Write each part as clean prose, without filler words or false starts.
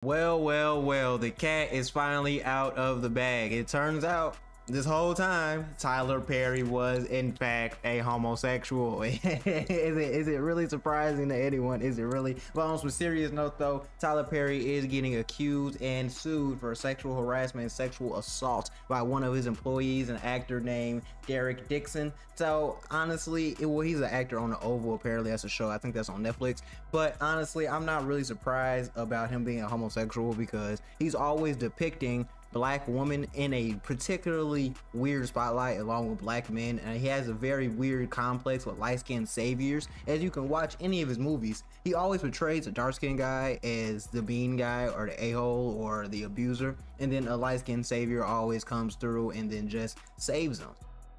Well, the cat is finally out of the bag. It turns out this whole time, Tyler Perry was in fact a homosexual. Is it really surprising to anyone? Is it really? But on some serious note though, Tyler Perry is getting accused and sued for sexual harassment and sexual assault by one of his employees, an actor named Derek Dixon. So honestly, he's an actor on The Oval, apparently that's a show, I think that's on Netflix. But honestly, I'm not really surprised about him being a homosexual because he's always depicting black women in a particularly weird spotlight along with black men, and he has a very weird complex with light-skinned saviors. As you can watch any of his movies, he always portrays a dark-skinned guy as the bean guy or the a-hole or the abuser, and then a light-skinned savior always comes through and then just saves him.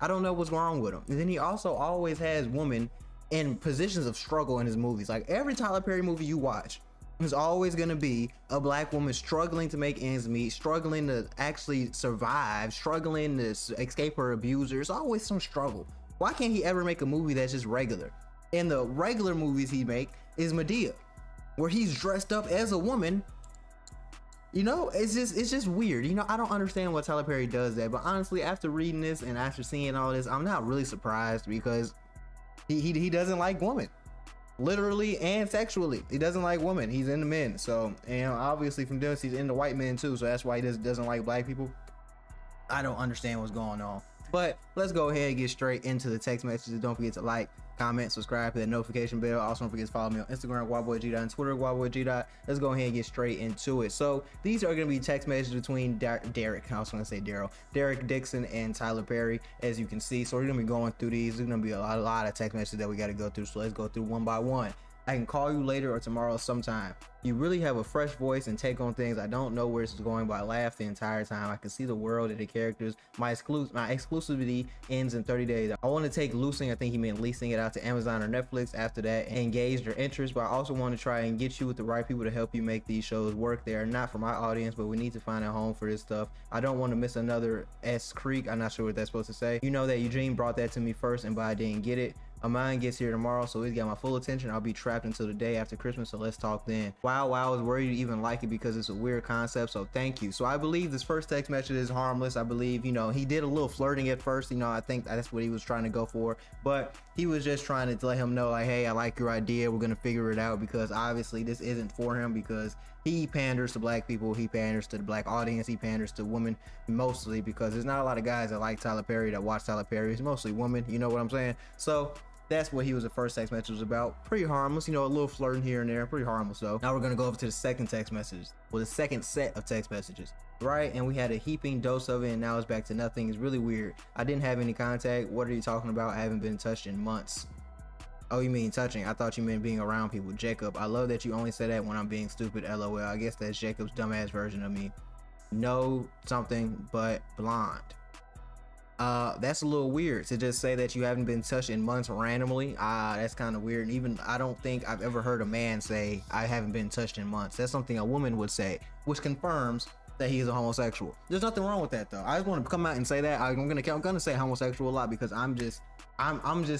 I don't know what's wrong with him. And then he also always has women in positions of struggle in his movies. Like every Tyler Perry movie you watch, there's always going to be a black woman struggling to make ends meet, struggling to actually survive, struggling to escape her abuser. There's always some struggle. Why can't he ever make a movie that's just regular? And the regular movies he make is Medea, where he's dressed up as a woman. You know, it's just weird. You know, I don't understand why Tyler Perry does that. But honestly, after reading this and after seeing all this, I'm not really surprised because he doesn't like women. Literally and sexually, he doesn't like women. He's into men. So, and obviously from this, he's into white men too. So that's why he doesn't like black people. I don't understand what's going on. But let's go ahead and get straight into the text messages. Don't forget to like, comment, subscribe, hit that notification bell. Also don't forget to follow me on Instagram, WildBoyG, and Twitter, WildBoyG. Let's go ahead and get straight into it. So these are going to be text messages between Derek, I was going to say Daryl, Derek Dixon and Tyler Perry, as you can see. So we're going to be going through these. There's going to be a lot of text messages that we got to go through. So let's go through one by one. I can call you later or tomorrow sometime. You really have a fresh voice and take on things. I don't know where this is going, but I laugh the entire time. I can see the world and the characters. My exclusivity ends in 30 days. I want to take loosing, I think he meant leasing it out to Amazon or Netflix after that, and gauge their interest, but I also want to try and get you with the right people to help you make these shows work. They are not for my audience, but we need to find a home for this stuff. I don't want to miss another S Creek. I'm not sure what that's supposed to say. You know that Eugene brought that to me first, but I didn't get it. A mine gets here tomorrow, so he's got my full attention. I'll be trapped until the day after Christmas, so let's talk then. Wow, I was worried to even like it because it's a weird concept, so thank you. So I believe this first text message is harmless. I believe, you know, he did a little flirting at first. You know, I think that's what he was trying to go for, but he was just trying to let him know, like, hey, I like your idea. We're gonna figure it out, because obviously this isn't for him, because he panders to black people, he panders to the black audience, he panders to women mostly, because there's not a lot of guys that like Tyler Perry, that watch Tyler Perry. It's mostly women, you know what I'm saying? So that's what the first text message was about. Pretty harmless, you know, a little flirting here and there, pretty harmless though. Now we're gonna go over to the second text message, well, the second set of text messages, right? And we had a heaping dose of it, and now it's back to nothing. It's really weird. I didn't have any contact. What are you talking about? I haven't been touched in months. Oh, you mean touching? I thought you meant being around people. Jacob, I love that you only say that when I'm being stupid, LOL. I guess that's Jacob's dumbass version of me. No something but blonde. That's a little weird to just say that you haven't been touched in months randomly. That's kind of weird. And even I don't think I've ever heard a man say I haven't been touched in months. That's something a woman would say, which confirms that he is a homosexual. There's nothing wrong with that though. I just want to come out and say that. I'm gonna say homosexual a lot, because I'm just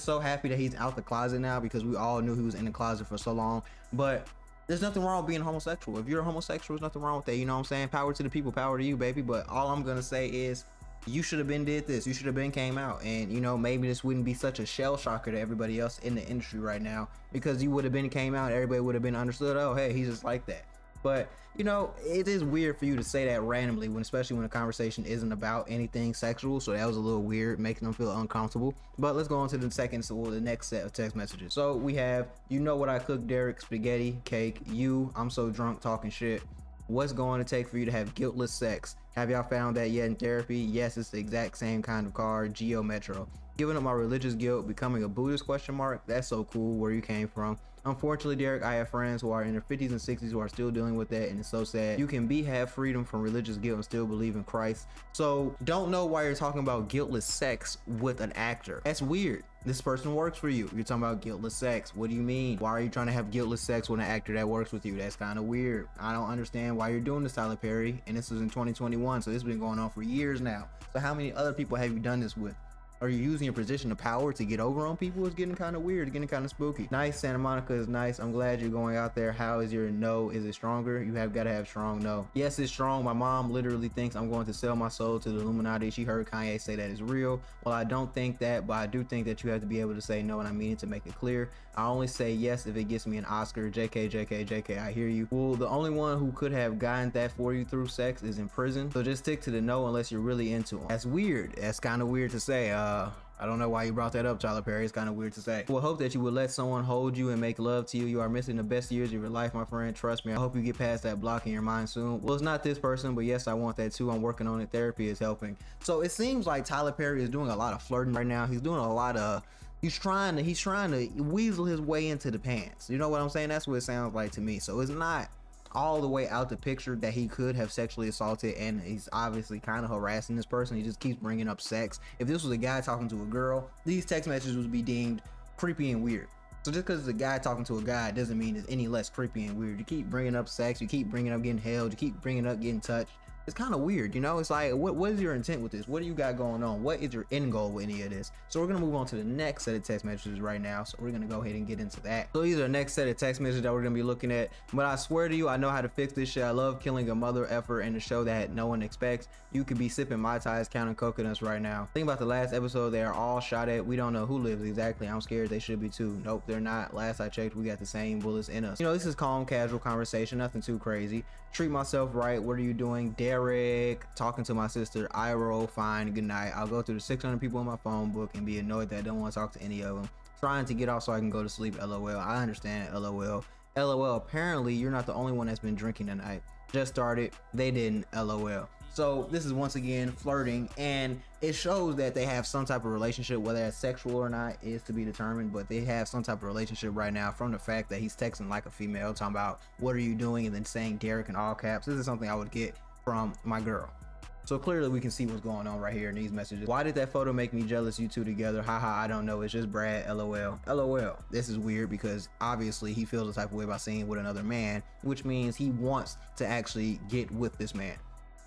so happy that he's out the closet now, because we all knew he was in the closet for so long. But there's nothing wrong with being homosexual. If you're a homosexual, there's nothing wrong with that. You know what I'm saying? Power to the people, power to you, baby. But all I'm gonna say is, you should have been did this. You should have been came out, and you know, maybe this wouldn't be such a shell shocker to everybody else in the industry right now, because you would have been came out, everybody would have been understood, oh hey, he's just like that. But you know, it is weird for you to say that randomly, when especially when a conversation isn't about anything sexual. So that was a little weird, making them feel uncomfortable. But let's go on to the next set of text messages. So we have, you know what I cook, Derek, spaghetti, cake. You, I'm so drunk talking shit. What's going to take for you to have guiltless sex? Have y'all found that yet in therapy? Yes, it's the exact same kind of car. Geo Metro. Giving up my religious guilt, becoming a Buddhist, question mark. That's so cool. Where you came from. Unfortunately, Derek, I have friends who are in their 50s and 60s who are still dealing with that, and it's so sad. You can have freedom from religious guilt and still believe in Christ. So don't know why you're talking about guiltless sex with an actor. That's weird. This person works for you. You're talking about guiltless sex. What do you mean? Why are you trying to have guiltless sex with an actor that works with you? That's kind of weird. I don't understand why you're doing this, Tyler Perry. And this was in 2021, so this has been going on for years now. So how many other people have you done this with? Are you using your position of power to get over on people? It's getting kind of weird. It's getting kind of spooky. Nice. Santa Monica is nice. I'm glad you're going out there. How is your no? Is it stronger? You have got to have strong no. Yes, it's strong. My mom literally thinks I'm going to sell my soul to the Illuminati. She heard Kanye say that is real. Well, I don't think that, but I do think that you have to be able to say no, and I mean it to make it clear. I only say yes if it gets me an Oscar. JK, JK, JK, I hear you. Well, the only one who could have gotten that for you through sex is in prison. So just stick to the no unless you're really into them. That's weird. That's kind of weird to say. I don't know why you brought that up, Tyler Perry. It's kind of weird to say. Well, hope that you would let someone hold you and make love to you. You are missing the best years of your life, my friend. Trust me. I hope you get past that block in your mind soon. Well, it's not this person, but yes, I want that too. I'm working on it. Therapy is helping. So it seems like Tyler Perry is doing a lot of flirting right now. He's doing a lot of... He's trying to weasel his way into the pants. You know what I'm saying? That's what it sounds like to me. So it's not all the way out the picture that he could have sexually assaulted, and he's obviously kind of harassing this person. He just keeps bringing up sex. If this was a guy talking to a girl, these text messages would be deemed creepy and weird. So just because it's a guy talking to a guy doesn't mean it's any less creepy and weird. You keep bringing up sex, you keep bringing up getting held, you keep bringing up getting touched. It's kind of weird, you know? It's like, what is your intent with this? What do you got going on? What is your end goal with any of this? So we're gonna move on to the next set of text messages right now. So we're gonna go ahead and get into that. So these are the next set of text messages that we're gonna be looking at. But I swear to you, I know how to fix this shit. I love killing a mother effer and a show that no one expects. You could be sipping Mai Tais, counting coconuts right now. Think about the last episode. They are all shot at. We don't know who lives exactly. I'm scared they should be too. Nope, they're not. Last I checked, we got the same bullets in us. You know, this is calm, casual conversation. Nothing too crazy. Treat myself right. What are you doing? Derek. Talking to my sister. I roll. Fine. Good night. I'll go through the 600 people in my phone book and be annoyed that I don't want to talk to any of them. Trying to get off so I can go to sleep. LOL. I understand. LOL. LOL. Apparently, you're not the only one that's been drinking tonight. Just started. They didn't. LOL. So this is once again flirting, and it shows that they have some type of relationship. Whether it's sexual or not is to be determined, but they have some type of relationship right now from the fact that he's texting like a female, talking about what are you doing, and then saying Derek in all caps. This is something I would get from my girl. So clearly we can see what's going on right here in these messages. Why did that photo make me jealous? You two together. Haha, I don't know. It's just Brad. LOL. LOL. This is weird because obviously he feels the type of way about seeing with another man, which means he wants to actually get with this man.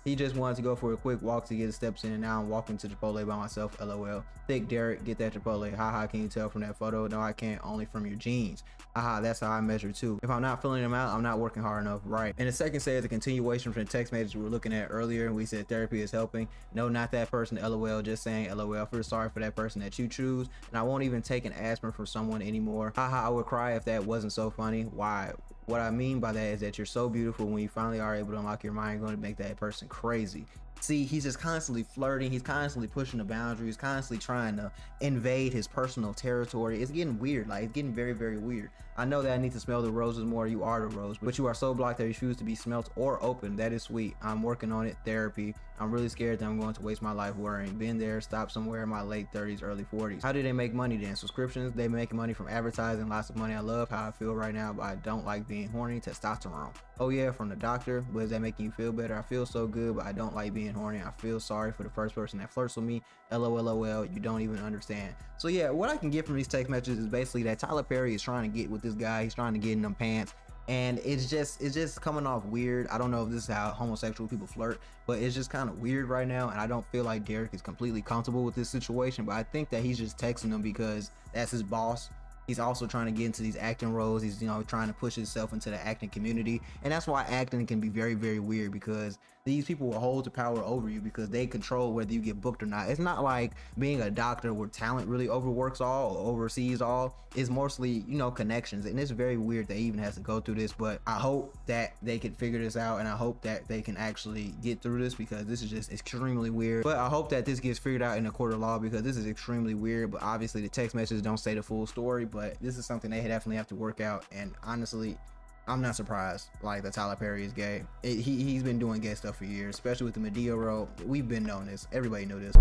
He just wanted to go for a quick walk to get his steps in, and now I'm walking to Chipotle by myself. LOL. Thick Derek, get that Chipotle. Haha, can you tell from that photo? No, I can't. Only from your jeans. Haha, that's how I measure too. If I'm not filling them out, I'm not working hard enough. Right. And the second says a continuation from the text message we were looking at earlier. We said therapy is helping. No, not that person. LOL. Just saying LOL. Feel sorry for that person that you choose. And I won't even take an aspirin for someone anymore. Haha, I would cry if that wasn't so funny. Why? What I mean by that is that you're so beautiful. When you finally are able to unlock your mind, you're going to make that person crazy. See, he's just constantly flirting. He's constantly pushing the boundaries, constantly trying to invade his personal territory. It's getting weird. Like, it's getting very, very weird. I know that I need to smell the roses more. You are the rose, but you are so blocked that you refuse to be smelt or open. That is sweet. I'm working on it. Therapy. I'm really scared that I'm going to waste my life worrying. Been there, stopped somewhere in my late 30s, early 40s. How do they make money then? Subscriptions. They make money from advertising. Lots of money. I love how I feel right now, but I don't like being horny. Testosterone. Oh yeah, from the doctor. But is that making you feel better? I feel so good, but I don't like being horny. I feel sorry for the first person that flirts with me. LOL. You don't even understand. So yeah, what I can get from these text messages is basically that Tyler Perry is trying to get with this guy. He's trying to get in them pants. And it's just coming off weird. I don't know if this is how homosexual people flirt, but it's just kind of weird right now. And I don't feel like Derek is completely comfortable with this situation, but I think that he's just texting them because that's his boss. He's also trying to get into these acting roles. He's, you know, trying to push himself into the acting community. And that's why acting can be very, very weird, because these people will hold the power over you because they control whether you get booked or not. It's not like being a doctor where talent really overworks all or oversees all. It's mostly, you know, connections. And it's very weird that he even has to go through this, but I hope that they can figure this out, and I hope that they can actually get through this, because this is just extremely weird. But I hope that this gets figured out in a court of law, because this is extremely weird. But obviously the text messages don't say the full story, but this is something they definitely have to work out. And honestly, I'm not surprised like that Tyler Perry is gay. He's been doing gay stuff for years, especially with the Medea role. We've been knowing this. Everybody knew this.